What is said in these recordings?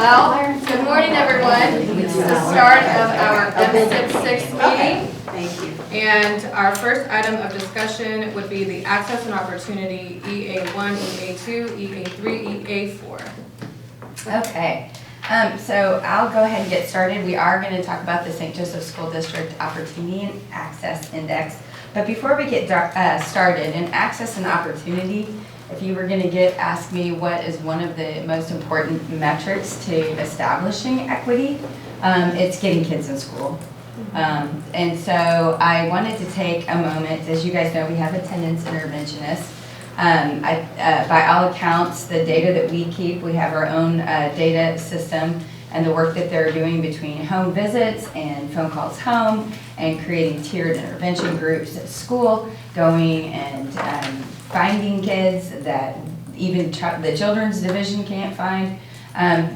Well, good morning, everyone. It's the start of our MSIP 6 meeting. Thank you. And our first item of discussion would be the access and opportunity EA1, EA2, EA3, EA4. Okay, so I'll go ahead and get started. We are going to talk about the St. Joseph School District Opportunity and Access Index. But before we get started, in access and opportunity, if you were going to ask me what is one of the most important metrics to establishing equity, it's getting kids in school. And so I wanted to take a moment. As you guys know, we have attendance interventionists. By all accounts, the data that we keep, we have our own data system, and the work that they're doing between home visits and phone calls home and creating tiered intervention groups at school, going and finding kids that even the children's division can't find.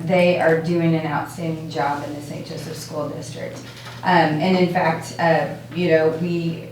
They are doing an outstanding job in the St. Joseph School District. And in fact, you know, we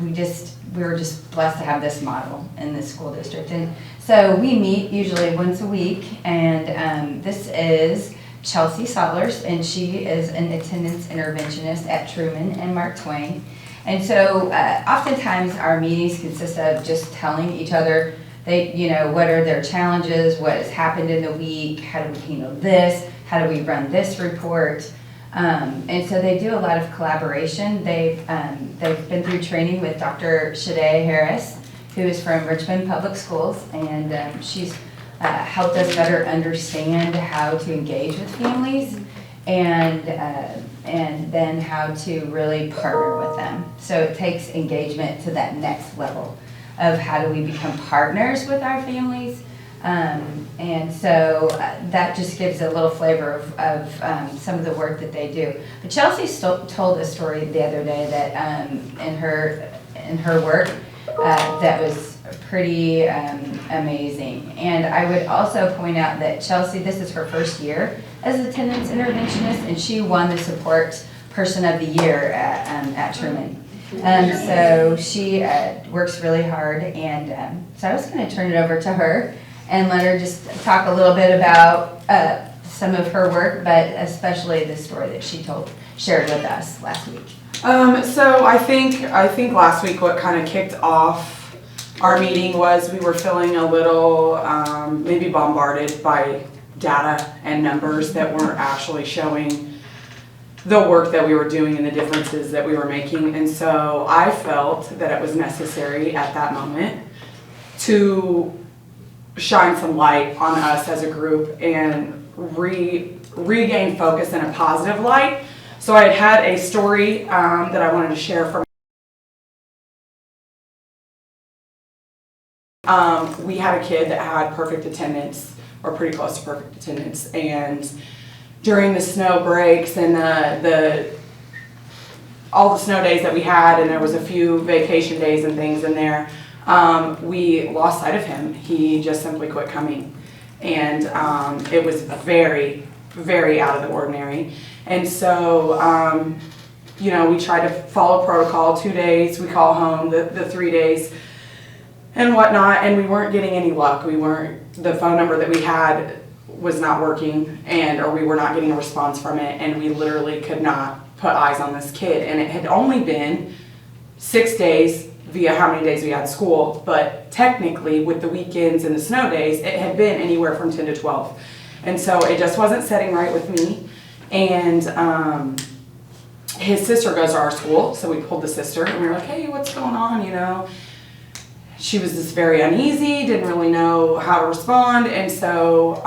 were just blessed to have this model in the school district. And so we meet usually once a week, and this is Chelsea Sollers, and she is an attendance interventionist at Truman and Mark Twain. And so oftentimes our meetings consist of just telling each other, what are their challenges, what has happened in the week, how do we handle this, how do we run this report. And so they do a lot of collaboration. They've been through training with Dr. Shadea Harris, who is from Richmond Public Schools, and she's helped us better understand how to engage with families and then how to really partner with them. So it takes engagement to that next level of how do we become partners with our families. And so that just gives a little flavor of some of the work that they do. But Chelsea told a story the other day that in her work that was pretty amazing. And I would also point out that Chelsea, this is her first year as attendance interventionist, and she won the support person of the year at Truman. So she works really hard, and so I was going to turn it over to her and let her just talk a little bit about some of her work, but especially the story that she shared with us last week. So I think last week what kind of kicked off our meeting was we were feeling a little maybe bombarded by data and numbers that weren't actually showing the work that we were doing and the differences that we were making. And so I felt that it was necessary at that moment to shine some light on us as a group and regain focus in a positive light. So I had a story that I wanted to share from. We had a kid that had perfect attendance, or pretty close to perfect attendance, and during the snow breaks and all the snow days that we had, and there was a few vacation days and things in there, we lost sight of him. He just simply quit coming, and it was very, very out of the ordinary. And so we tried to follow protocol. 2 days, we call home, the 3 days and whatnot, and we weren't getting any luck. The phone number that we had was not working, or we were not getting a response from it, and we literally could not put eyes on this kid. And it had only been 6 days via how many days we had school, but technically with the weekends and the snow days, it had been anywhere from 10 to 12. And so it just wasn't setting right with me. And his sister goes to our school, so we pulled the sister, and we were like, hey, what's going on, She was just very uneasy, didn't really know how to respond, and so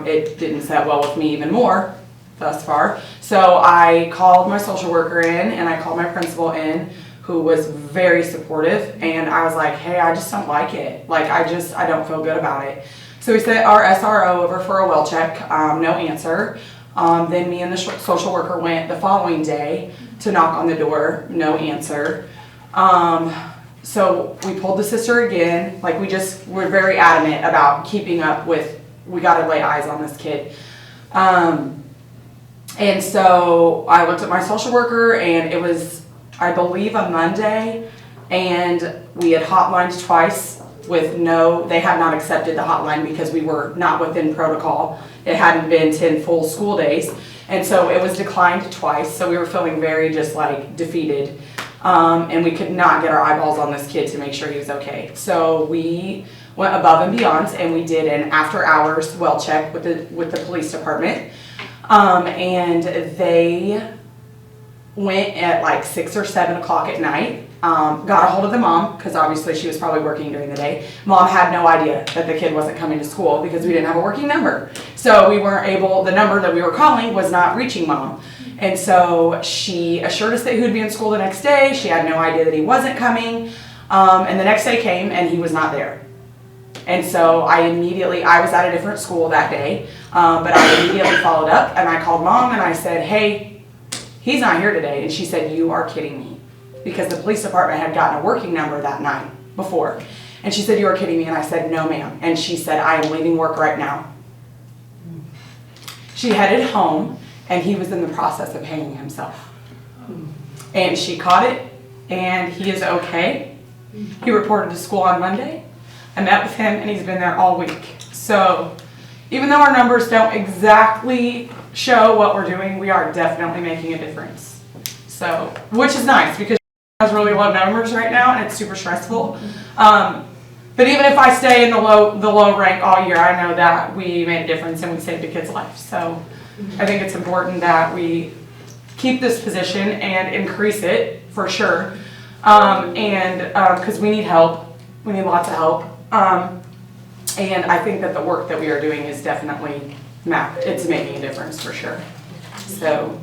it didn't set well with me even more thus far. So I called my social worker in, and I called my principal in, who was very supportive, and I was like, hey, I just don't like it. I don't feel good about it. So we sent our SRO over for a well check, no answer. Then me and the social worker went the following day to knock on the door, no answer. So we pulled the sister again. We're very adamant about keeping up with, we got to lay eyes on this kid. And so I looked at my social worker, and it was, I believe, a Monday, and we had hotlined twice they had not accepted the hotline because we were not within protocol. It hadn't been 10 full school days. And so it was declined twice. So we were feeling very just like defeated. And we could not get our eyeballs on this kid to make sure he was okay. So we went above and beyond and we did an after hours well check with the police department. And they went at like 6 or 7 o'clock at night. Got a hold of the mom, because obviously she was probably working during the day. Mom had no idea that the kid wasn't coming to school because we didn't have a working number. So we weren't able, the number that we were calling was not reaching mom. And so she assured us that he would be in school the next day. She had no idea that he wasn't coming. And the next day came and he was not there. And so I was at a different school that day, but I immediately followed up and I called mom and I said, hey, he's not here today. And she said, you are kidding me. Because the police department had gotten a working number that night before. And she said, you are kidding me. And I said, no, ma'am. And she said, I am leaving work right now. She headed home and he was in the process of hanging himself. And she caught it and he is okay. He reported to school on Monday. I met with him and he's been there all week. So even though our numbers don't exactly show what we're doing, we are definitely making a difference. So, which is nice because has really low numbers right now and it's super stressful. But even if I stay in the low rank all year, I know that we made a difference and we saved a kid's life. So I think it's important that we keep this position and increase it for sure. Because we need help. We need lots of help. And I think that the work that we are doing is definitely it's making a difference for sure. So,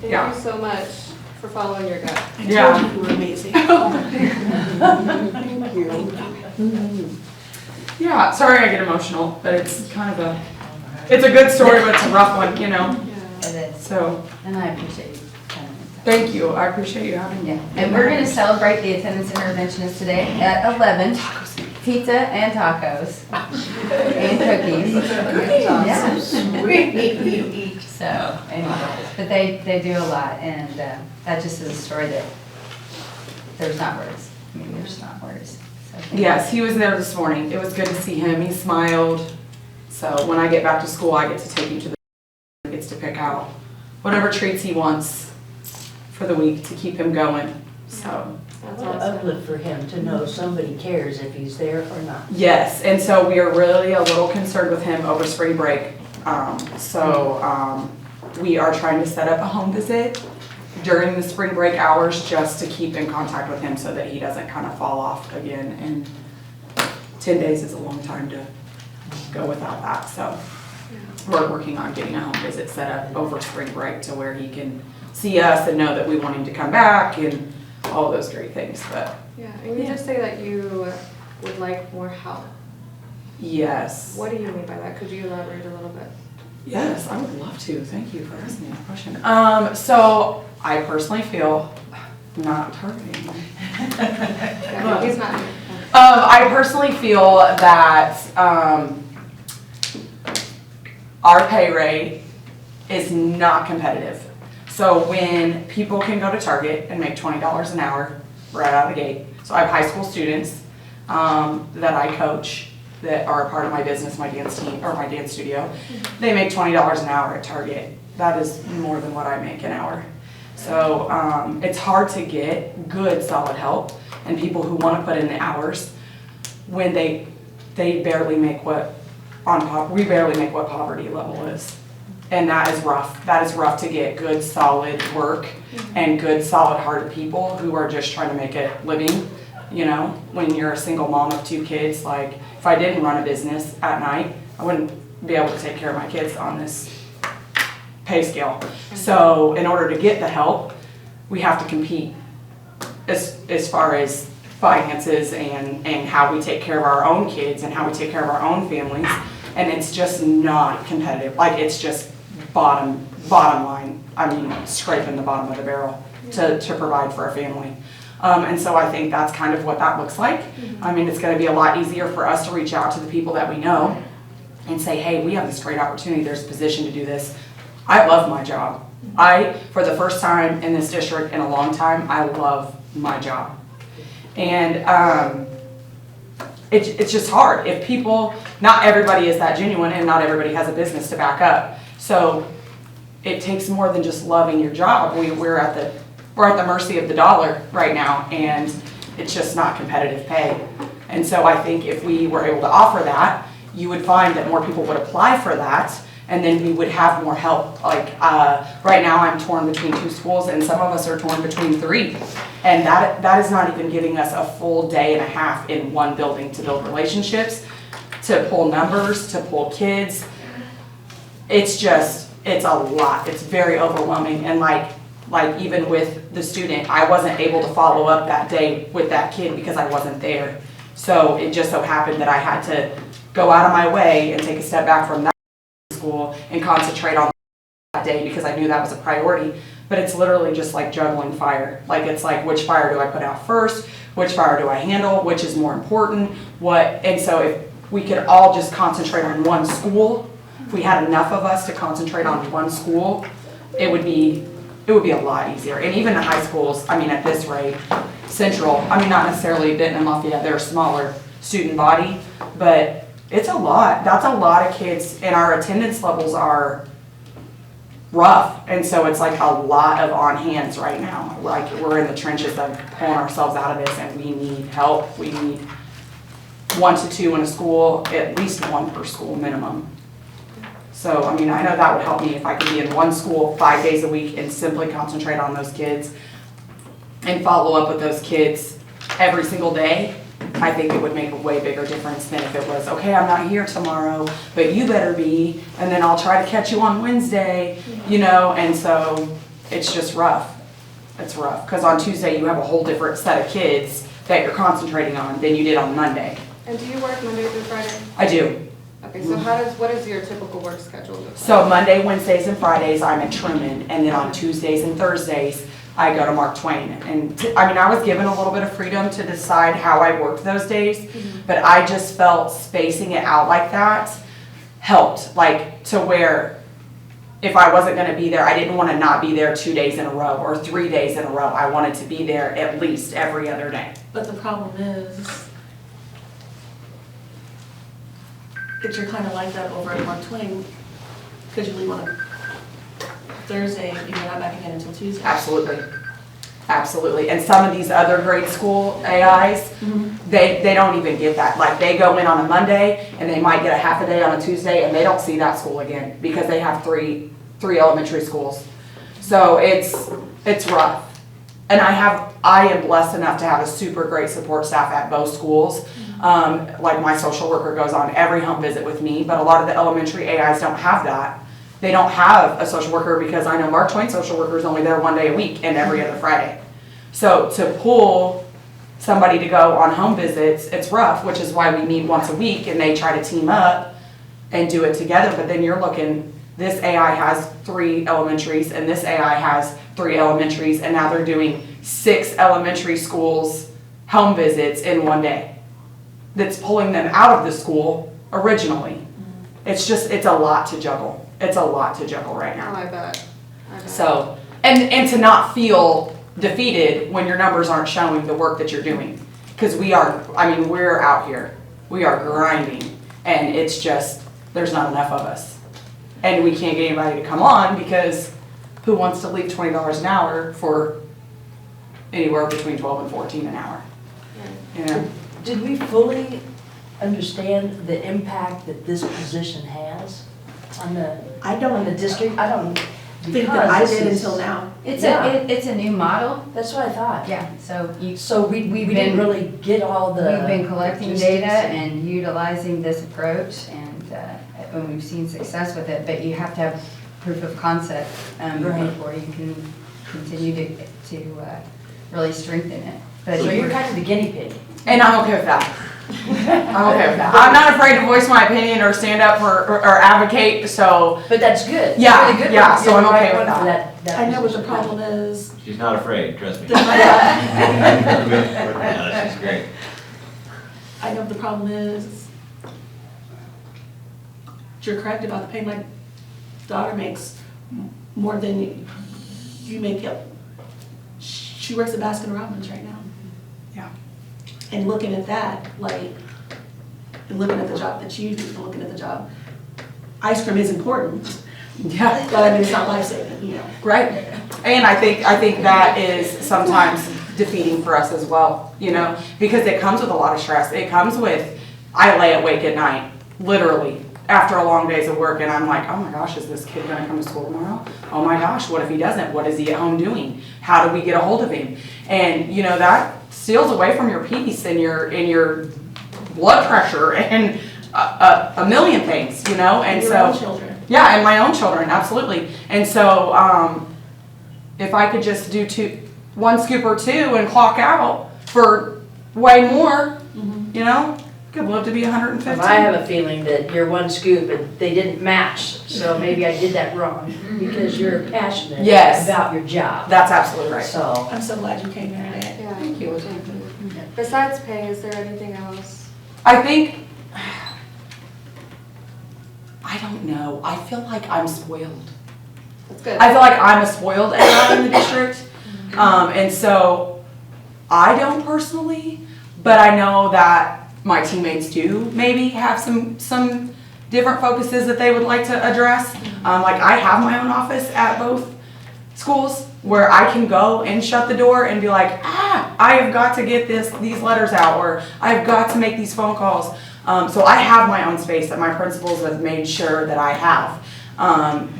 yeah. Thank you so much for following your gut. Yeah. You were amazing. Thank you. Yeah, sorry I get emotional, but it's kind of it's a good story, but it's a rough one, you know? Yeah. It is. So, And I appreciate you coming. thank you. I appreciate you having me. Yeah, and we're gonna celebrate the attendance interventionist today at 11. Pizza and tacos. And cookies. Yeah. Sweet. So, anyways, but they do a lot, and that just is a story that there's not words. I mean, there's not words. So thank you. Yes, he was there this morning. It was good to see him. He smiled. So when I get back to school, I get to take him to he gets to pick out whatever treats he wants for the week to keep him going. So. That's What an awesome. uplift for him to know somebody cares if he's there or not. Yes, and so we are really a little concerned with him over spring break. We are trying to set up a home visit during the spring break hours just to keep in contact with him so that he doesn't kind of fall off again. And 10 days is a long time to go without that. So we're working on getting a home visit set up over spring break to where he can see us and know that we want him to come back and all of those great things. But Yeah, and you just say that you would like more help. yes. What do you mean by that? Could you elaborate a little bit? Yes, I would love to. Thank you for asking that question. So I personally feel, not targeting. Yeah, he's not here. I personally feel that our pay rate is not competitive. So when people can go to Target and make $20 an hour right out of the gate. So I have high school students that I coach that are a part of my business, my dance team, or my dance studio. They make $20 an hour at Target. That is more than what I make an hour. So it's hard to get good, solid help and people who want to put in the hours when they barely make we barely make what poverty level is. And that is rough. That is rough to get good, solid work and good, solid-hearted people who are just trying to make a living. You know, when you're a single mom of 2 kids, like if I didn't run a business at night, I wouldn't be able to take care of my kids on this pay scale. So in order to get the help, we have to compete as far as finances and how we take care of our own kids and how we take care of our own families. And it's just not competitive. Like it's just bottom line. I mean, scraping the bottom of the barrel to provide for a family. And so I think that's kind of what that looks like. I mean, it's going to be a lot easier for us to reach out to the people that we know and say, hey, we have this great opportunity. There's a position to do this. I love my job. For the first time in this district in a long time, I love my job. And it's just hard. If people, not everybody is that genuine and not everybody has a business to back up. So it takes more than just loving your job. We're at the mercy of the dollar right now, and it's just not competitive pay. And so I think if we were able to offer that, you would find that more people would apply for that, and then we would have more help. Like right now I'm torn between 2 schools, and some of us are torn between 3. And that is not even giving us a full day and a half in one building to build relationships, to pull numbers, to pull kids. It's a lot. It's very overwhelming. And like even with the student, I wasn't able to follow up that day with that kid because I wasn't there. So it just so happened that I had to go out of my way and take a step back from that school and concentrate on that day because I knew that was a priority. But it's literally just like juggling fire. Like it's like, which fire do I put out first? Which fire do I handle? Which is more important? And so if we could all just concentrate on one school, if we had enough of us to concentrate on one school, it would be a lot easier. And even the high schools, I mean, at this rate, Central, I mean, not necessarily Benton and Lafayette, they're a smaller student body, but it's a lot. That's a lot of kids, and our attendance levels are rough. And so it's like a lot of on hands right now. Like we're in the trenches of pulling ourselves out of this, and we need help. We need 1 to 2 in a school, at least 1 per school minimum. So, I mean, I know that would help me if I could be in one school 5 days a week and simply concentrate on those kids and follow up with those kids every single day. I think it would make a way bigger difference than if it was, okay, I'm not here tomorrow, but you better be, and then I'll try to catch you on Wednesday, you know, and so it's just rough. It's rough, because on Tuesday you have a whole different set of kids that you're concentrating on than you did on Monday. And do you work Monday through Friday? I do. Okay, so what is your typical work schedule look like? So Monday, Wednesdays, and Fridays I'm at Truman, and then on Tuesdays and Thursdays I go to Mark Twain. And I mean, I was given a little bit of freedom to decide how I worked those days, but I just felt spacing it out like that helped, like to where if I wasn't going to be there, I didn't want to not be there 2 days in a row or 3 days in a row. I wanted to be there at least every other day. But the problem is that you're kind of like that over at Mark Twain, because you leave on a Thursday and you're not back again until Tuesday. Absolutely. Absolutely. And some of these other grade school AIs, they don't even get that. Like they go in on a Monday and they might get a half a day on a Tuesday and they don't see that school again because they have three elementary schools. So it's rough. And I am blessed enough to have a super great support staff at both schools. Like my social worker goes on every home visit with me, but a lot of the elementary AIs don't have that. They don't have a social worker because I know Mark Twain social worker is only there 1 day a week and every other Friday. So to pull somebody to go on home visits, it's rough, which is why we meet once a week and they try to team up and do it together. But then you're looking, this AI has 3 elementaries and this AI has 3 elementaries, and now they're doing 6 elementary schools home visits in 1 day. That's pulling them out of the school originally. It's a lot to juggle. It's a lot to juggle right now. I bet. So, and to not feel defeated when your numbers aren't showing the work that you're doing. Because we're out here. We are grinding. And it's just, there's not enough of us. And we can't get anybody to come on because who wants to leave $20 an hour for anywhere between 12 and 14 an hour? You know? Did we fully understand the impact that this position has on the district? I don't Think that I did until now. It's Yeah. a new model. That's what I thought. Yeah, so So we didn't really get all the. we've been collecting logistics. data and utilizing this approach, and we've seen success with it, but you have to have proof of concept Right. before you can continue to really strengthen it. But So you're kind of the guinea pig. And I'm okay with that. I'm okay with that. I'm not afraid to voice my opinion or stand up or advocate, so. But that's good. Yeah, It's really good. yeah, You're so the I'm right okay with one for that. that I know what the position. problem is. She's not afraid, trust me. I No, she's great. know what the problem is. You're correct about the pay. My daughter makes more than you make up. She works at Baskin Robbins right now. Yeah. And looking at that, like, and looking at the job that you do, and looking at the job. Ice cream is important, Yeah. but I mean, it's not life-saving, you know. Right. And I think that is sometimes defeating for us as well, you know, because it comes with a lot of stress. It comes with, I lay awake at night, literally, after a long days of work, and I'm like, oh my gosh, is this kid gonna come to school tomorrow? Oh my gosh, what if he doesn't? What is he at home doing? How do we get a hold of him? And, you know, that steals away from your peace and your blood pressure and a million things, you know, and Your so. own children. Yeah, and my own children, absolutely. And so, if I could just do one scoop or two and clock out for way more, you know, could live to be 150. I have a feeling that you're one scoop and they didn't match, so maybe I did that wrong, because you're passionate Yes. about your job. That's absolutely right. So, I'm so glad you came here today. Yeah. Thank you. Besides pay, is there anything else? I think, I don't know. I feel like I'm spoiled. That's good. I feel like I'm a spoiled AI in the district. And so I don't personally, but I know that my teammates do maybe have some different focuses that they would like to address. Like I have my own office at both schools where I can go and shut the door and be like, I have got to get these letters out, or I've got to make these phone calls. So I have my own space that my principals have made sure that I have.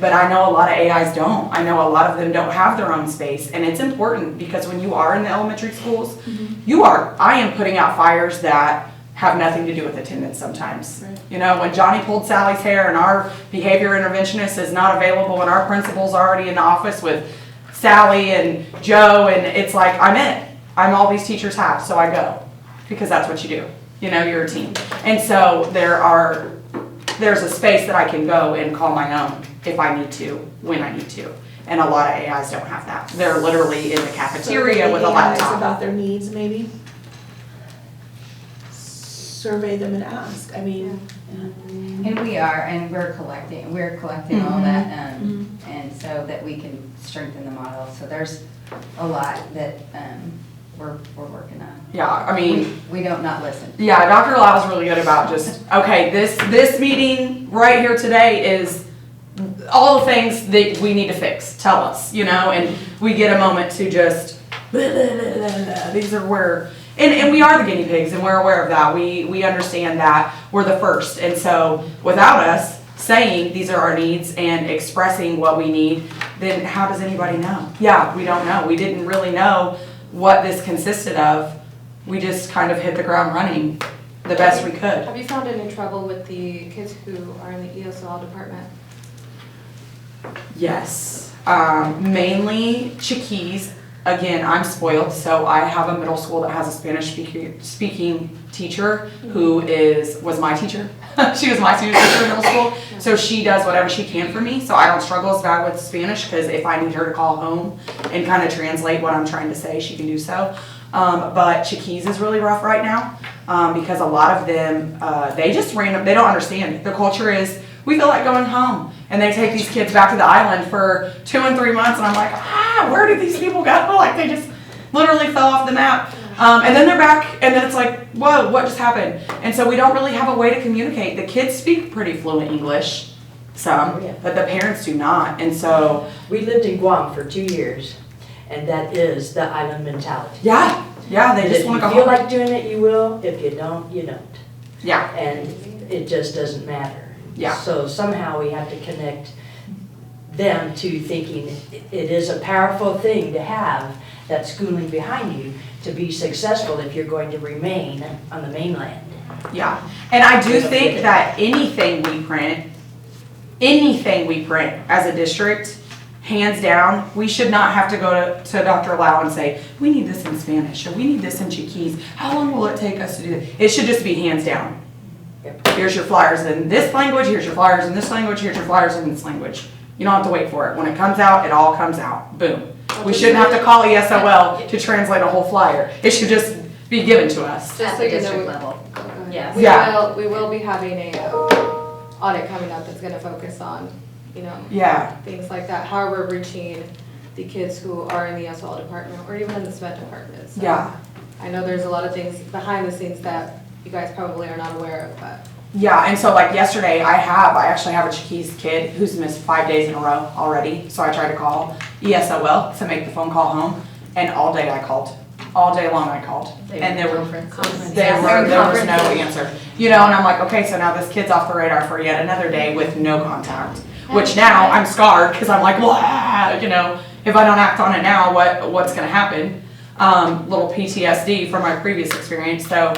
But I know a lot of AIs don't. I know a lot of them don't have their own space, and it's important because when you are in the elementary schools, I am putting out fires that have nothing to do with attendance sometimes. Right. You know, when Johnny pulled Sally's hair and our behavior interventionist is not available and our principal's already in the office with Sally and Joe, and it's like, I'm all these teachers have, so I go. Because that's what you do. You know, you're a team. And so there's a space that I can go and call my own if I need to, when I need to. And a lot of AIs don't have that. They're literally in the cafeteria with a laptop. About their needs, maybe. Survey them and ask, I mean. And we're collecting all that, and so that we can strengthen the model. So there's a lot that, we're working on. Yeah, I mean, We don't not listen. yeah, Dr. Lau is really good about just, okay, this meeting right here today is all the things that we need to fix. Tell us, you know, and we get a moment to just, these are where, and we are the guinea pigs and we're aware of that. We understand that we're the first. And so without us saying these are our needs and expressing what we need, then how does anybody know? Yeah, we don't know. We didn't really know what this consisted of. We just kind of hit the ground running the best we could. Have you found any trouble with the kids who are in the ESL department? Yes, mainly Chiquis. Again, I'm spoiled, so I have a middle school that has a Spanish speaking teacher who was my teacher. She was my student teacher in middle school, so she does whatever she can for me, so I don't struggle as bad with Spanish, because if I need her to call home and kind of translate what I'm trying to say, she can do so. But Chiquis is really rough right now, because a lot of them, they don't understand. The culture is, we feel like going home. And they take these kids back to the island for 2 and 3 months, and I'm like, where did these people go? Like, they just literally fell off the map. And then they're back, and then it's like, whoa, what just happened? And so we don't really have a way to communicate. The kids speak pretty fluent English, some, but the parents do not. And so, we lived in Guam for 2 years, and that is the island mentality. yeah, they just want to go If you feel home. like doing it, you will. If you don't, you don't. Yeah, And it just doesn't matter. Yeah. So somehow we have to connect them to thinking it is a powerful thing to have that schooling behind you to be successful if you're going to remain on the mainland. yeah. And I do They don't get think it. that anything we print as a district, hands down, we should not have to go to Dr. Lau and say, we need this in Spanish, or we need this in Chiquis. How long will it take us to do that? It should just be hands down. Yep. Here's your flyers in this language, here's your flyers in this language, here's your flyers in this language. You don't have to wait for it. When it comes out, it all comes out. Boom. We shouldn't have to call ESOL to translate a whole flyer. It should just be given to us. Just At so the you know, district level. Yes. Yeah. we will be having a audit coming up that's gonna focus on, you know, Yeah, things like that, how we're reaching the kids who are in the ESL department or even in the SMED department. So yeah, I know there's a lot of things behind the scenes that you guys probably are not aware of, but. Yeah, and so like yesterday, I actually have a Chiquise kid who's missed 5 days in a row already. So I tried to call ESOL to make the phone call home, and all day I called. All day long I called. And there was no answer. You know, and I'm like, okay, so now this kid's off the radar for yet another day with no contact. Which now I'm scarred because I'm like, well, you know, if I don't act on it now, what's gonna happen? Little PTSD from my previous experience. So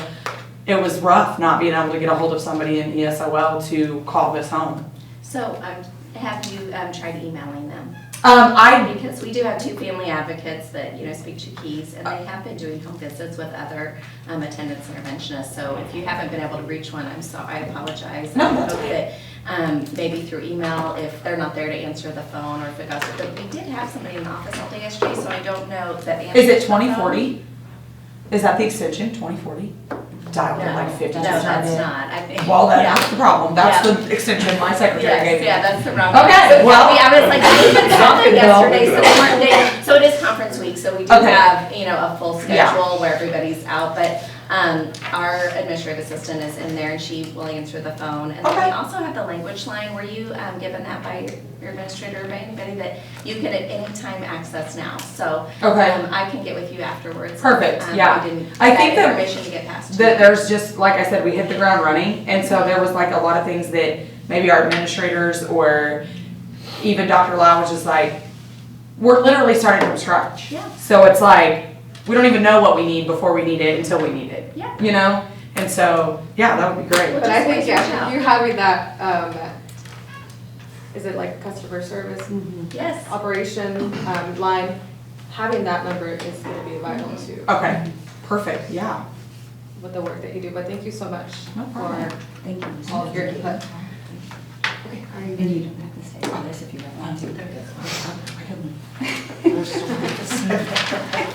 it was rough not being able to get a hold of somebody in ESOL to call this home. So, have you tried emailing them? Because we do have 2 family advocates that, you know, speak Chiquise, and they have been doing home visits with other attendance interventionists. So if you haven't been able to reach one, I'm sorry, I apologize. No, I that's hope okay. that maybe through email, if they're not there to answer the phone, or if it goes, but we did have somebody in the office all day yesterday, so I don't know if that answers Is it the phone. 2040? Is that the extension, 2040? Dialed in like 50 No, times. that's not, I think. Well, Yeah. that's the problem. That's the extension my secretary gave Yes, me. yeah, that's the wrong. Okay, So, well- I was like, I even saw them yesterday, so they weren't there. So it is conference week, so we do Okay. have, you know, a full Yeah. schedule where everybody's out, but, our administrative assistant is in there and she will answer the phone. And then Okay. we also have the language line. Were you, given that by your administrator or by anybody that you can at any time access now? So, Okay. I can get with you afterwards. Perfect, We yeah. didn't- I think that- information to get passed to That you. there's just, like I said, we hit the ground running, and so there was like a lot of things that maybe our administrators or even Dr. Lau was just like, we're literally starting from scratch. Yeah. So it's like, we don't even know what we need before we need it until we need it. Yeah. You know? And so, yeah, that would be great. But I think, Just reach yeah, out. you having that, is it like customer service Yes. operation, line, having that number is gonna be vital too, Okay, perfect, yeah. with the work that you do, but thank you so much No problem. for Thank you. all of your input. Okay, are you? And you don't have to stay on this if you don't want to.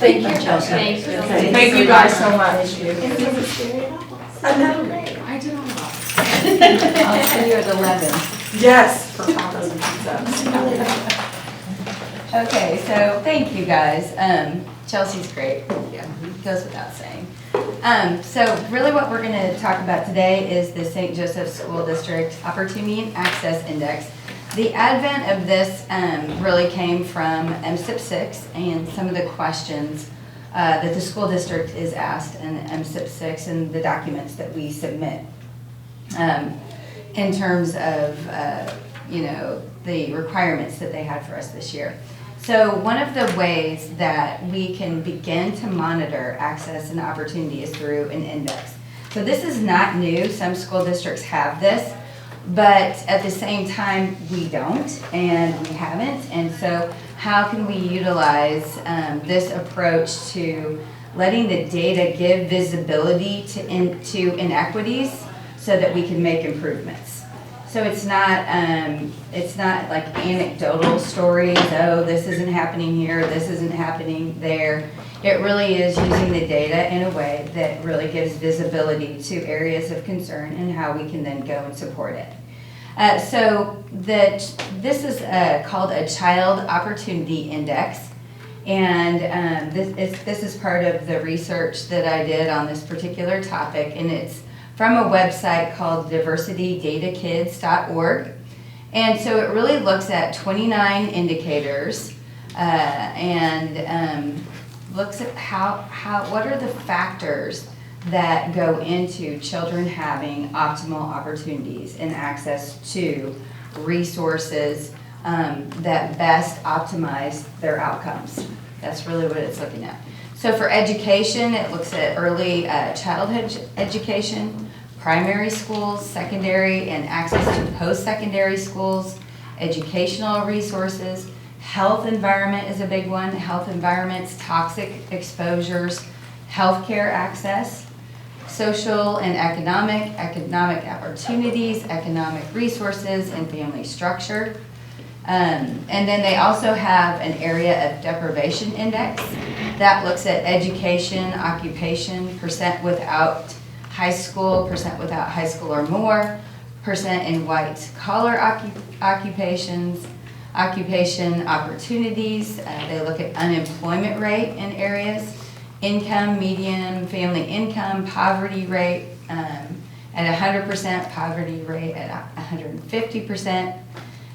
Thank you, Chelsea. Thank you guys so much. I did all that. I'll see you at 11. Yes, for tacos and pizzas. Okay, so thank you guys. Chelsea's great. Yeah. Goes without saying. So really what we're gonna talk about today is the St. Joseph School District Opportunity and Access Index. The advent of this really came from MSIP 6 and some of the questions that the school district is asked in MSIP 6 and the documents that we submit in terms of, you know, the requirements that they had for us this year. So one of the ways that we can begin to monitor access and opportunity is through an index. So this is not new. Some school districts have this, but at the same time, we don't and we haven't. And so how can we utilize this approach to letting the data give visibility to inequities so that we can make improvements? So it's not like anecdotal stories, oh, this isn't happening here, this isn't happening there. It really is using the data in a way that really gives visibility to areas of concern and how we can then go and support it. So this is called a Child Opportunity Index. And this is part of the research that I did on this particular topic, and it's from a website called diversitydatakids.org. And so it really looks at 29 indicators and looks at what are the factors that go into children having optimal opportunities and access to resources that best optimize their outcomes. That's really what it's looking at. So for education, it looks at early childhood education, primary schools, secondary, and access to post-secondary schools, educational resources. Health environment is a big one. Health environments, toxic exposures, healthcare access, social and economic opportunities, economic resources, and family structure. And then they also have an area of deprivation index that looks at education, occupation, percent without high school or more, percent in white collar occupations, occupation opportunities. They look at unemployment rate in areas, income, median family income, poverty rate, at 100%, poverty rate at 150%,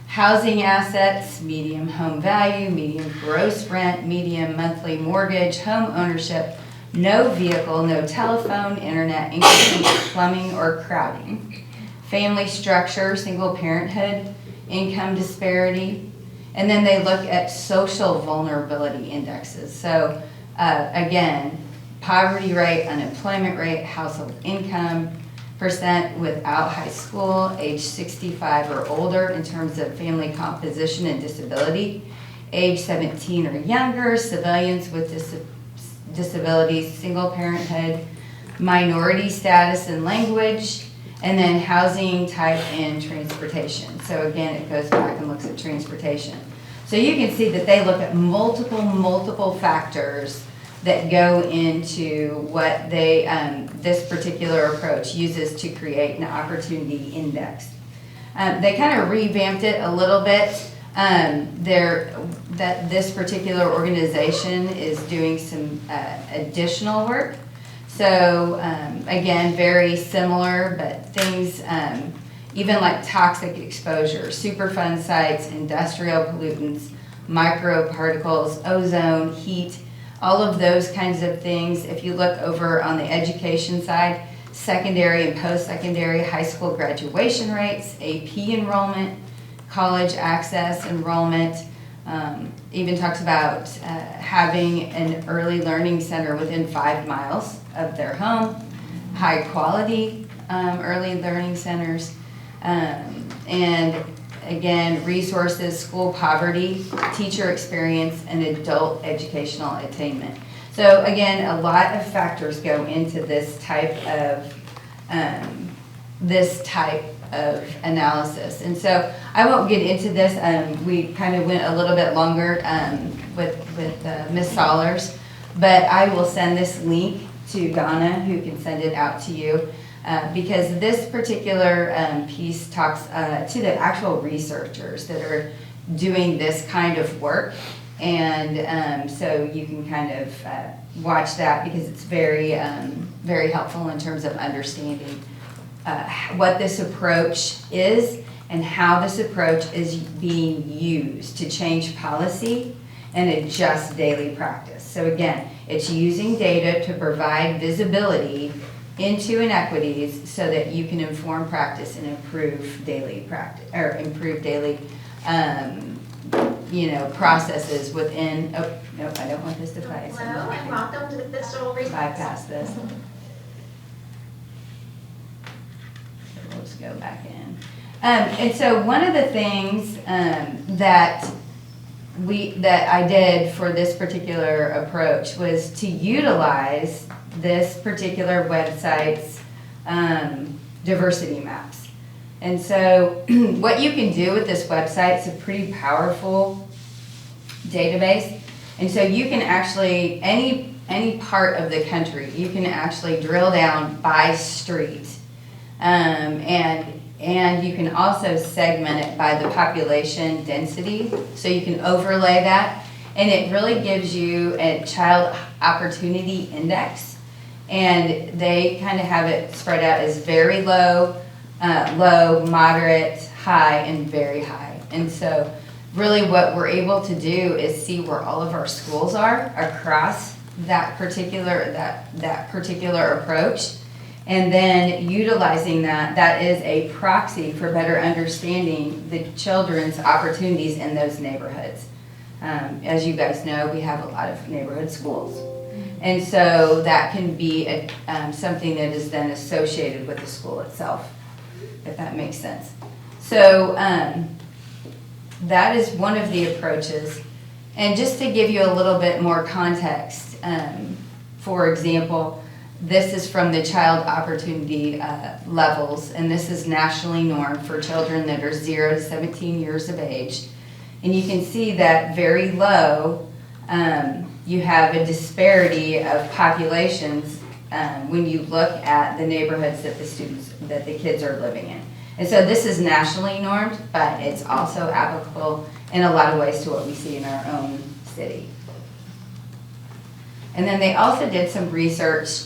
housing assets, medium home value, medium gross rent, medium monthly mortgage, home ownership, no vehicle, no telephone, internet, including plumbing or crowding, family structure, single parenthood, income disparity, and then they look at social vulnerability indexes. So again, poverty rate, unemployment rate, household income, percent without high school, age 65 or older in terms of family composition and disability, age 17 or younger, civilians with disabilities, single parenthood, minority status and language, and then housing type and transportation. So again, it goes back and looks at transportation. So you can see that they look at multiple factors that go into what they, this particular approach uses to create an opportunity index. They kind of revamped it a little bit. That this particular organization is doing some additional work. So again, very similar, but things, even like toxic exposure, Superfund sites, industrial pollutants, microparticles, ozone, heat, all of those kinds of things. If you look over on the education side, secondary and post-secondary high school graduation rates, AP enrollment, college access enrollment, even talks about having an early learning center within 5 miles of their home, high quality early learning centers, and again, resources, school poverty, teacher experience, and adult educational attainment. So again, a lot of factors go into this type of analysis. And so I won't get into this. We kind of went a little bit longer with Ms. Sollers, but I will send this link to Donna, who can send it out to you. Because this particular piece talks to the actual researchers that are doing this kind of work. And so you can kind of watch that because it's very, very helpful in terms of understanding what this approach is and how this approach is being used to change policy and adjust daily practice. So again, it's using data to provide visibility into inequities so that you can inform practice and improve daily practice, or improve daily, processes within, oh, nope, I don't want this to play. So Hello and welcome to the Digital Resource. bypass this. We'll just go back in. And so one of the things that I did for this particular approach was to utilize this particular website's diversity maps. And so what you can do with this website is a pretty powerful database. And so you can actually, any part of the country, you can actually drill down by street. And you can also segment it by the population density. So you can overlay that. And it really gives you a child opportunity index. And they kind of have it spread out as very low, low, moderate, high, and very high. And so really what we're able to do is see where all of our schools are across that particular approach. And then utilizing that is a proxy for better understanding the children's opportunities in those neighborhoods. As you guys know, we have a lot of neighborhood schools. And so that can be something that is then associated with the school itself, if that makes sense. So that is one of the approaches. And just to give you a little bit more context, for example, this is from the child opportunity levels, and this is nationally normed for children that are 0 to 17 years of age. And you can see that very low, you have a disparity of populations when you look at the neighborhoods that the kids are living in. And so this is nationally normed, but it's also applicable in a lot of ways to what we see in our own city. And then they also did some research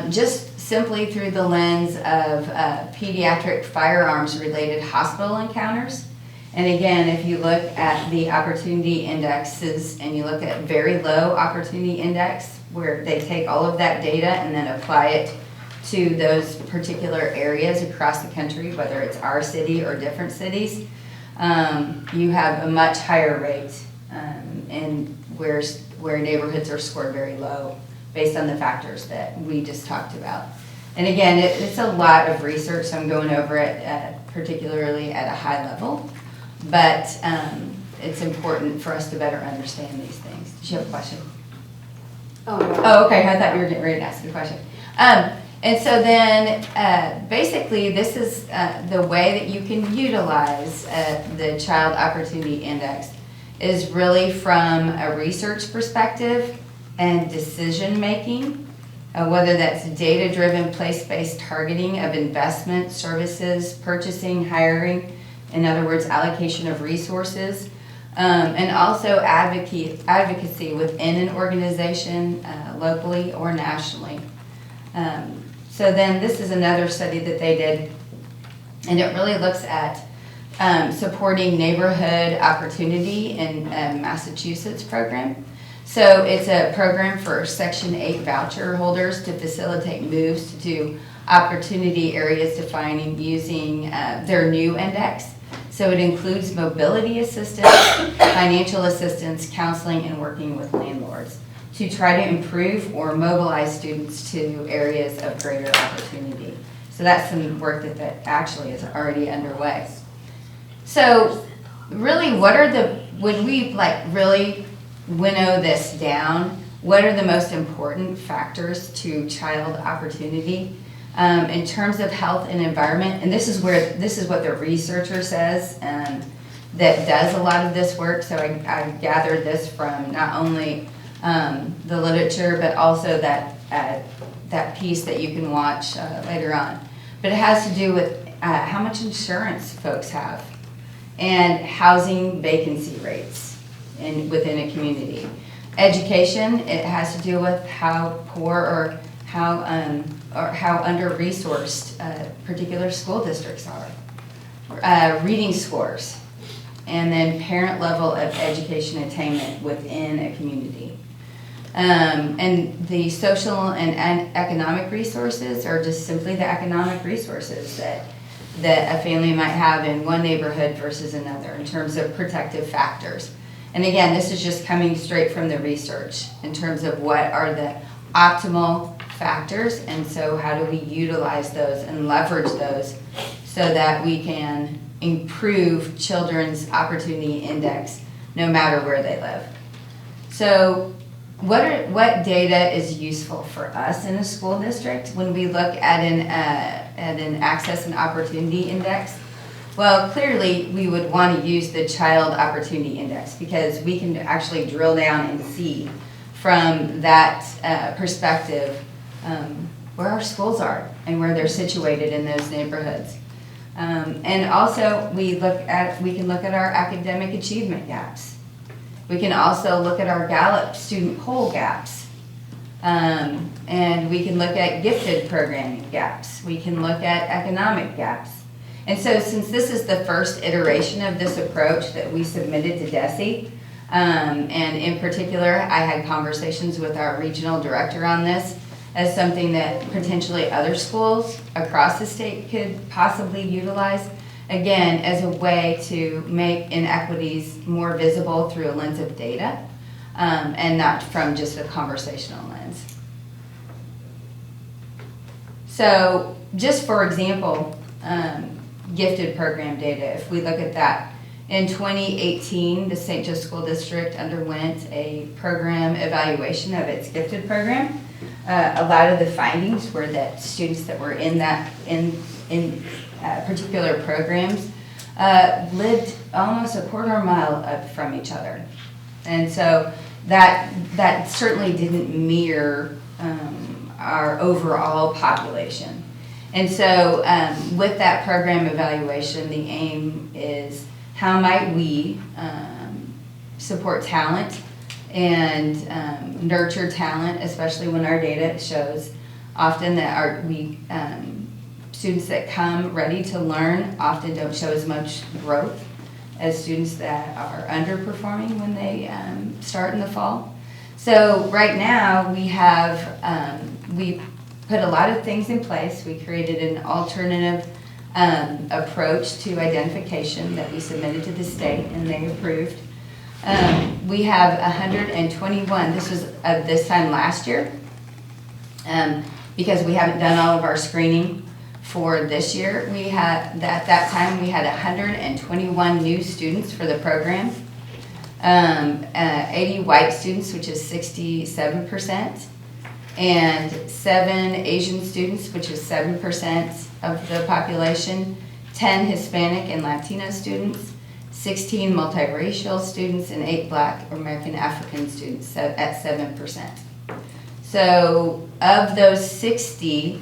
just simply through the lens of pediatric firearms-related hospital encounters. And again, if you look at the opportunity indexes and you look at very low opportunity index, where they take all of that data and then apply it to those particular areas across the country, whether it's our city or different cities, you have a much higher rate and where neighborhoods are scored very low based on the factors that we just talked about. And again, it's a lot of research, so I'm going over it particularly at a high level, but it's important for us to better understand these things. Did you have a question? Oh, okay, I thought you were getting ready to ask a question. And so then, basically, this is the way that you can utilize the Child Opportunity Index is really from a research perspective and decision-making, whether that's data-driven, place-based targeting of investment, services, purchasing, hiring, in other words, allocation of resources, and also advocacy within an organization, locally or nationally. So then this is another study that they did, and it really looks at supporting neighborhood opportunity in Massachusetts program. So it's a program for Section 8 voucher holders to facilitate moves to opportunity areas defining using their new index. So it includes mobility assistance, financial assistance, counseling, and working with landlords to try to improve or mobilize students to areas of greater opportunity. So that's some work that actually is already underway. So really, when we really winnow this down, what are the most important factors to child opportunity in terms of health and environment? And this is what the researcher says that does a lot of this work. So I gathered this from not only the literature, but also that piece that you can watch later on. But it has to do with how much insurance folks have and housing vacancy rates within a community. Education, it has to do with how poor or how under-resourced particular school districts are. Reading scores, and then parent level of education attainment within a community. And the social and economic resources are just simply the economic resources that a family might have in one neighborhood versus another in terms of protective factors. And again, this is just coming straight from the research in terms of what are the optimal factors, and so how do we utilize those and leverage those so that we can improve children's opportunity index no matter where they live. So what data is useful for us in a school district when we look at an access and opportunity index? Well, clearly we would want to use the Child Opportunity Index because we can actually drill down and see from that perspective where our schools are and where they're situated in those neighborhoods. And also we can look at our academic achievement gaps. We can also look at our Gallup student poll gaps. And we can look at gifted programming gaps. We can look at economic gaps. And so since this is the first iteration of this approach that we submitted to DESE, and in particular, I had conversations with our regional director on this as something that potentially other schools across the state could possibly utilize, again, as a way to make inequities more visible through a lens of data, and not from just a conversational lens. So just for example, gifted program data, if we look at that, in 2018, the St. Joe School District underwent a program evaluation of its gifted program. A lot of the findings were that students that were in particular programs lived almost a quarter mile up from each other. And so that certainly didn't mirror our overall population. And so with that program evaluation, the aim is how might we support talent and nurture talent, especially when our data shows often students that come ready to learn often don't show as much growth as students that are underperforming when they start in the fall. So right now we put a lot of things in place. We created an alternative approach to identification that we submitted to the state and they approved. We have 121, this was this time last year, because we haven't done all of our screening for this year. We had, at that time, we had 121 new students for the program. 80 white students, which is 67%, and 7 Asian students, which is 7% of the population, 10 Hispanic and Latino students, 16 multiracial students, and 8 Black American African students at 7%. So of those 60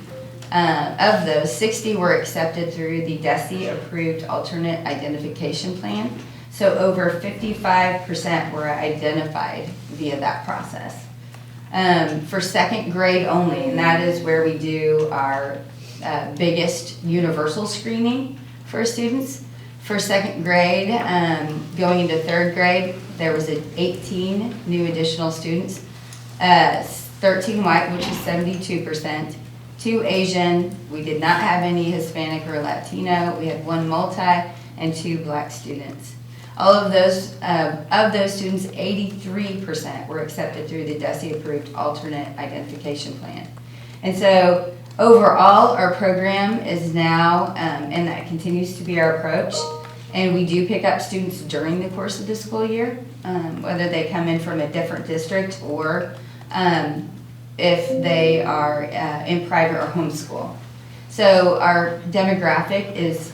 were accepted through the DESE approved alternate identification plan. So over 55% were identified via that process. For second grade only, and that is where we do our biggest universal screening for students. For second grade, going into third grade, there was 18 new additional students, 13 white, which is 72%, 2 Asian, we did not have any Hispanic or Latino, we had 1 multi, and 2 Black students. All of those students, 83% were accepted through the DESE approved alternate identification plan. And so overall, our program is now, and that continues to be our approach, and we do pick up students during the course of the school year, whether they come in from a different district or if they are in private or homeschool. So our demographic is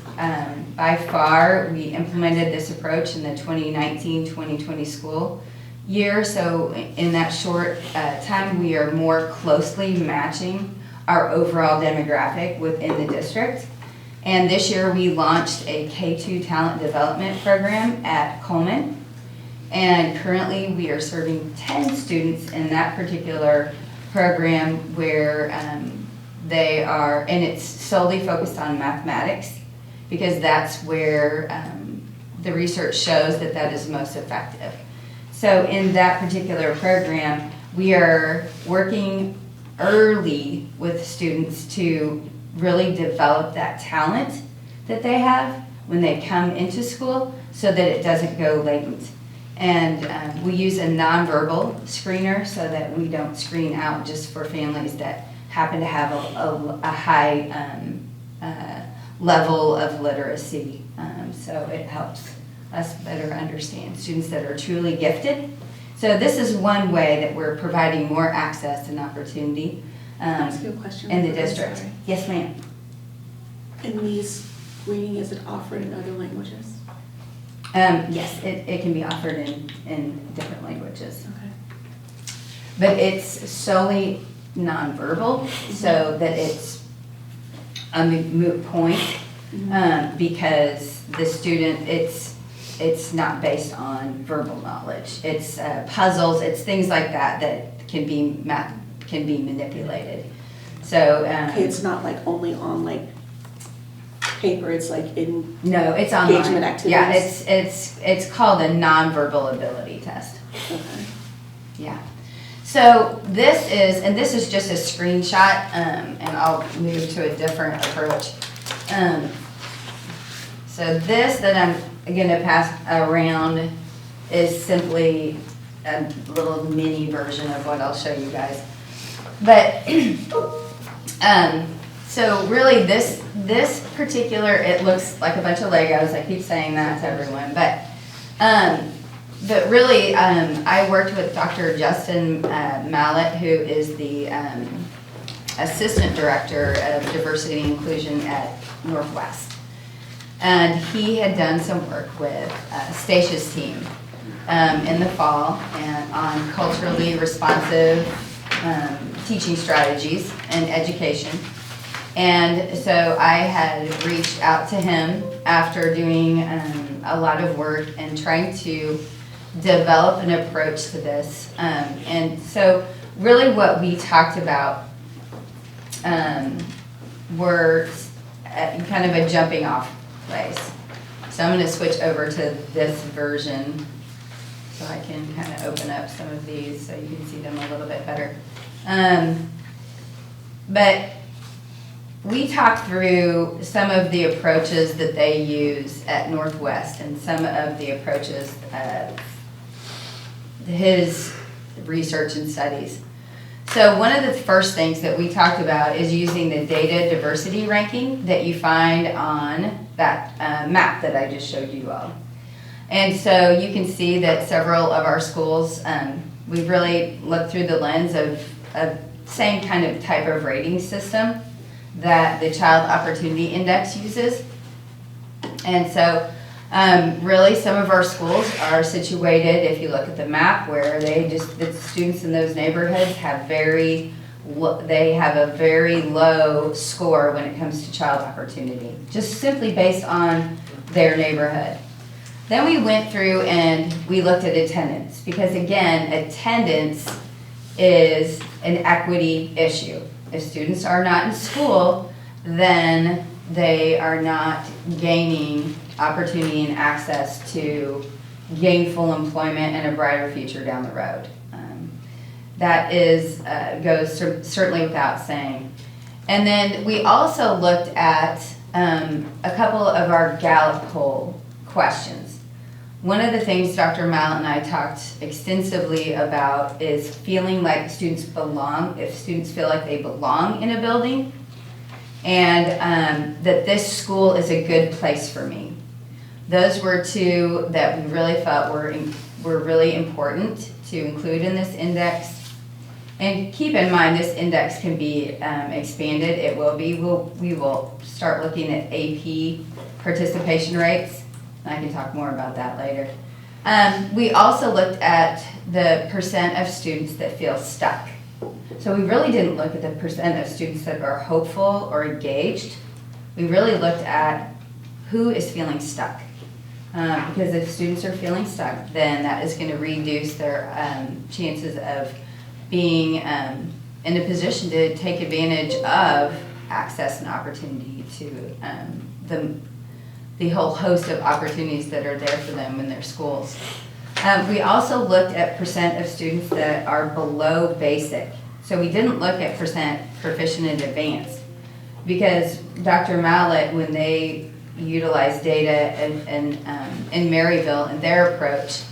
by far, we implemented this approach in the 2019-2020 school year. So in that short time, we are more closely matching our overall demographic within the district. And this year we launched a K-2 talent development program at Coleman. And currently we are serving 10 students in that particular program where they are, and it's solely focused on mathematics because that's where the research shows that that is most effective. So in that particular program, we are working early with students to really develop that talent that they have when they come into school so that it doesn't go latent. And we use a nonverbal screener so that we don't screen out just for families that happen to have a high level of literacy. So it helps us better understand students that are truly gifted. So this is one way that we're providing more access and opportunity Can I ask you a question? in the I'm district. sorry. Yes, ma'am. In these screening, is it offered in other languages? Yes, it can be offered in different languages. Okay. But it's solely nonverbal, so that it's a moot point, because the student, it's not based on verbal knowledge. It's puzzles, it's things like that that can be manipulated. So Okay, it's not like only on like paper, it's like in no, it's online. engagement activities? Yeah, it's called a nonverbal ability test. Okay. Yeah. So this is just a screenshot, and I'll move to a different approach. So this that I'm going to pass around is simply a little mini version of what I'll show you guys. But so really this particular, it looks like a bunch of Legos. I keep saying that to everyone, but really, I worked with Dr. Justin Mallett, who is the Assistant Director of Diversity and Inclusion at Northwest. And he had done some work with Stacia's team in the fall and on culturally responsive teaching strategies and education. And so I had reached out to him after doing a lot of work and trying to develop an approach to this. And so really what we talked about were kind of a jumping off place. So I'm going to switch over to this version so I can kind of open up some of these so you can see them a little bit better. But we talked through some of the approaches that they use at Northwest and some of the approaches of his research and studies. So one of the first things that we talked about is using the data diversity ranking that you find on that map that I just showed you all. And so you can see that several of our schools, we've really looked through the lens of same kind of type of rating system that the Child Opportunity Index uses. And so really some of our schools are situated, if you look at the map, where the students in those neighborhoods have they have a very low score when it comes to child opportunity, just simply based on their neighborhood. Then we went through and we looked at attendance, because again, attendance is an equity issue. If students are not in school, then they are not gaining opportunity and access to gainful employment and a brighter future down the road. That goes certainly without saying. And then we also looked at a couple of our Gallup poll questions. One of the things Dr. Mallet and I talked extensively about is feeling like students belong, if students feel like they belong in a building, and that this school is a good place for me. Those were two that we really felt were really important to include in this index. And keep in mind, this index can be expanded. It will be. We will start looking at AP participation rates. I can talk more about that later. We also looked at the percent of students that feel stuck. So we really didn't look at the percent of students that are hopeful or engaged. We really looked at who is feeling stuck. Because if students are feeling stuck, then that is going to reduce their chances of being in a position to take advantage of access and opportunity to the whole host of opportunities that are there for them in their schools. We also looked at percent of students that are below basic. So we didn't look at percent proficient in advanced, because Dr. Mallet, when they utilized data in Maryville and their approach,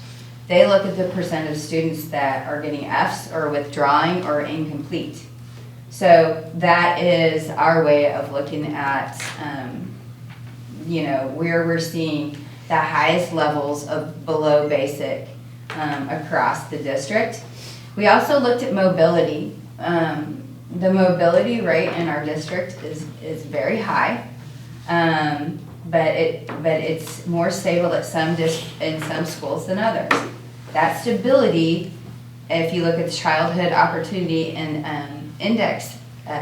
they look at the percent of students that are getting Fs or withdrawing or incomplete. So that is our way of looking at where we're seeing the highest levels of below basic across the district. We also looked at mobility. The mobility rate in our district is very high, but it's more stable at in some schools than others. That stability, if you look at the childhood opportunity and index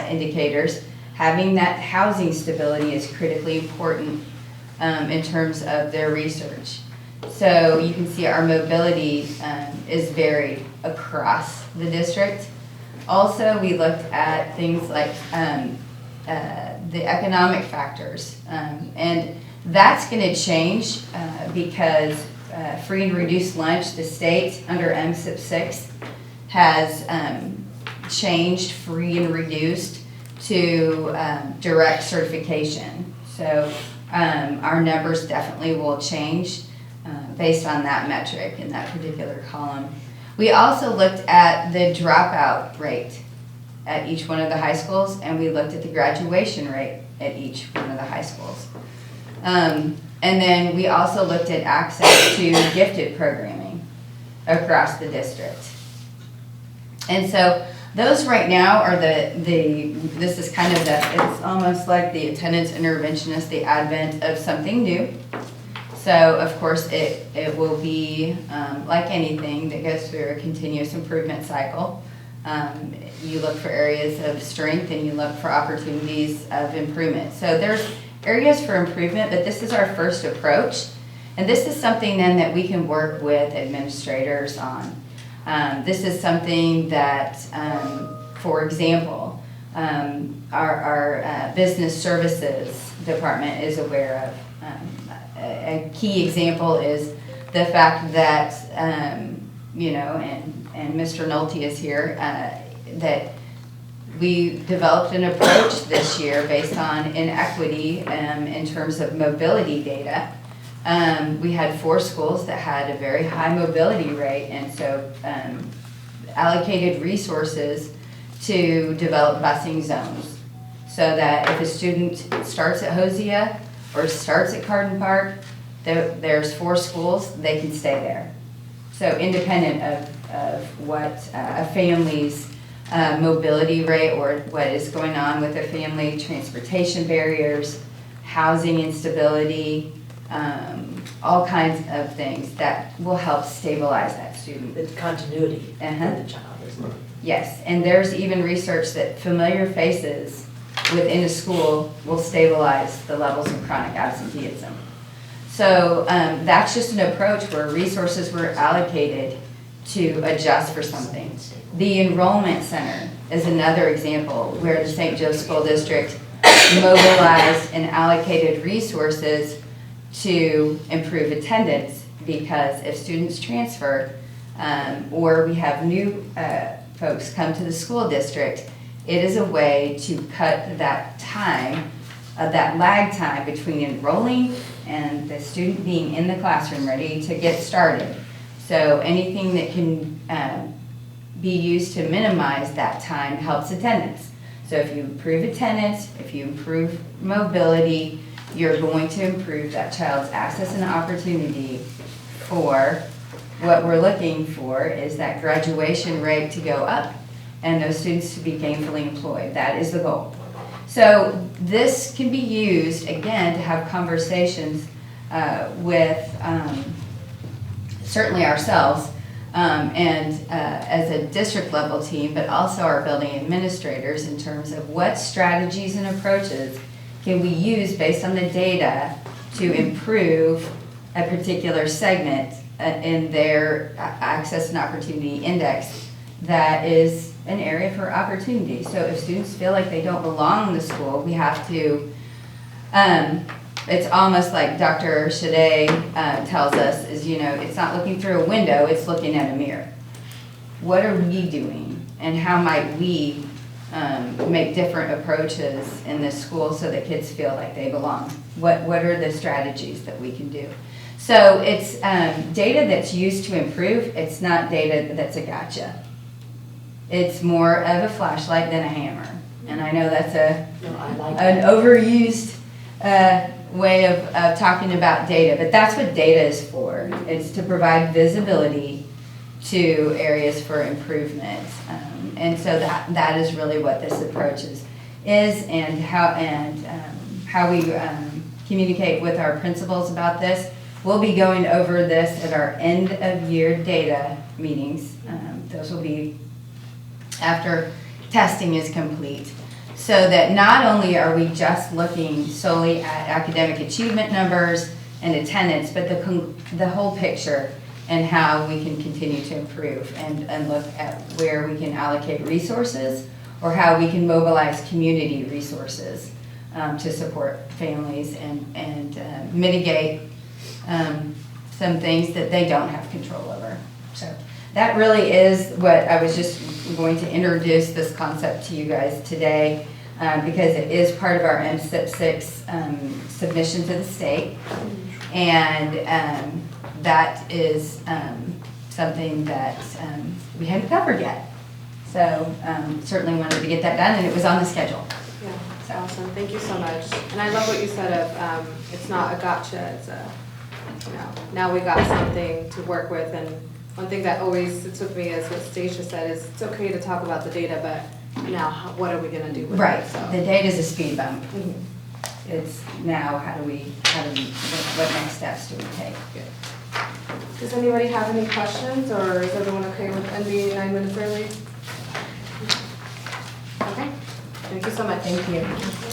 indicators, having that housing stability is critically important in terms of their research. So you can see our mobility is varied across the district. Also, we looked at things like the economic factors, and that's going to change because free and reduced lunch, the state under MSIP 6 has changed free and reduced to direct certification. So our numbers definitely will change based on that metric in that particular column. We also looked at the dropout rate at each one of the high schools, and we looked at the graduation rate at each one of the high schools. And then we also looked at access to gifted programming across the district. And so those right now are this is kind of it's almost like the attendance interventionist, the advent of something new. So of course it will be like anything that goes through a continuous improvement cycle. You look for areas of strength and you look for opportunities of improvement. So there's areas for improvement, but this is our first approach. And this is something then that we can work with administrators on. This is something that, for example, our business services department is aware of. A key example is the fact that, you know, and Mr. Nolte is here, that we developed an approach this year based on inequity in terms of mobility data. We had 4 schools that had a very high mobility rate, and so allocated resources to develop busing zones, so that if a student starts at Hosea or starts at Carden Park, there's 4 schools, they can stay there. So independent of what a family's mobility rate or what is going on with a family, transportation barriers, housing instability, all kinds of things that will help stabilize that student. The continuity for Uh-huh. the child, isn't it? Yes, and there's even research that familiar faces within a school will stabilize the levels of chronic absenteeism. So that's just an approach where resources were allocated to adjust for something. The enrollment center is another example where the St. Joe School District mobilized and allocated resources to improve attendance, because if students transfer or we have new folks come to the school district, it is a way to cut that time, that lag time between enrolling and the student being in the classroom ready to get started. So anything that can be used to minimize that time helps attendance. So if you improve attendance, if you improve mobility, you're going to improve that child's access and opportunity for what we're looking for is that graduation rate to go up and those students to be gainfully employed. That is the goal. So this can be used, again, to have conversations with certainly ourselves and as a district level team, but also our building administrators in terms of what strategies and approaches can we use based on the data to improve a particular segment in their access and opportunity index that is an area for opportunity. So if students feel like they don't belong in the school, we have to, it's almost like Dr. Shade tells us is, you know, it's not looking through a window, it's looking at a mirror. What are we doing and how might we make different approaches in this school so that kids feel like they belong? What are the strategies that we can do? So it's data that's used to improve, it's not data that's a gotcha. It's more of a flashlight than a hammer. And I know that's No, I like an that. overused way of talking about data, but that's what data is for. It's to provide visibility to areas for improvement. And so that is really what this approach is and how we communicate with our principals about this. We'll be going over this at our end of year data meetings. Those will be after testing is complete. So that not only are we just looking solely at academic achievement numbers and attendance, but the whole picture and how we can continue to improve and look at where we can allocate resources or how we can mobilize community resources to support families and mitigate some things that they don't have control over. So that really is what I was just going to introduce this concept to you guys today because it is part of our MSIP 6 submission to the state. And that is something that we hadn't covered yet. So certainly wanted to get that done, and it was on the schedule. Yeah, that's awesome. Thank you so much. And I love what you said of it's not a gotcha, it's a, you know, now we got something to work with. And one thing that always sits with me is what Stacia said is it's okay to talk about the data, but now what are we going to do with Right. it? So. The data is a speed bump. Mhm. It's now how do we what next steps do we take? Does anybody have any questions, or is everyone okay with ending 9 minutes early? Okay, thank you so much. Thank you.